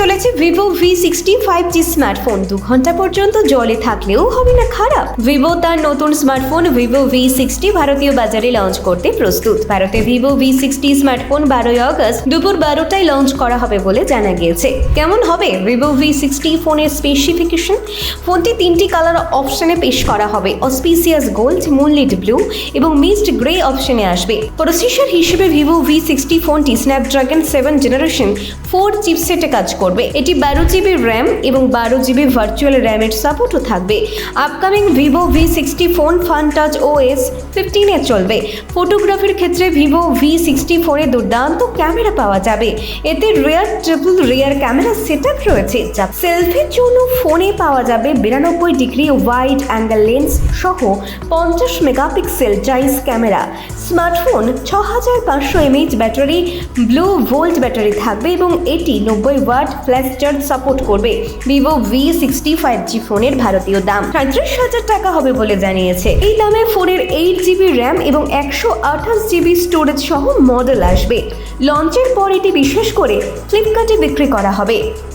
চলেছে Vivo V60 5G smartphone. 2 ঘন্টা পর্যন্ত জলে থাকলেও হবে না খারাপ। ভিভো তার নতুন স্মার্টফোন ভিভো V60 ভারতীয় বাজারে লঞ্চ করতে প্রস্তুত। ভারতে ভিভো V60 স্মার্টফোন 12 আগস্ট দুপুর 12টায় লঞ্চ করা হবে বলে জানা গিয়েছে। কেমন হবে ভিভো V60 ফোনের স্পেসিফিকেশন? ফোনটি 3টি কালার অপশনে পেশ করা হবে। অসপিসিয়াস গোল্ড, মুনলিট ব্লু এবং মিস্ট গ্রে অপশনে আসবে। প্রসেসর হিসেবে ভিভো V60 ফোনটি স্ন্যাপড্রাগন 7 জেনারেশন 4 চিপসেটে কাজ করবে। এটি 12GB র্যাম এবং 12GB ভার্চুয়াল র্যামের সাপোর্টও থাকবে। Upcoming Vivo V60 phone fun touch OS 15 এ চলবে। ফটোগ্রাফির ক্ষেত্রে ভিভো V60 ফোনে দুর্দান্ত ক্যামেরা পাওয়া যাবে। এতে ট্রিপল রিয়ার ক্যামেরা সেটআপ রয়েছে, যা সেলফির জন্য ফোনে পাওয়া যাবে 92 ডিগ্রি ওয়াইড অ্যাঙ্গেল লেন্স সহ 50 megapixel Zeiss camera. Smartphone 6500 mAh battery blue volt battery থাকবে এবং এটি 90 ওয়াট ফ্ল্যাশ চার্জ সাপোর্ট করবে। ভিভো V60 5G ফোনের ভারতীয় দাম 37,000 টাকা হবে বলে জানিয়েছে। এই দামে ফোনের 8GB র্যাম এবং 128GB স্টোরেজ সহ মডেল আসবে। লঞ্চের পর এটি বিশেষ করে ফ্লিপকার্টে বিক্রি করা হবে।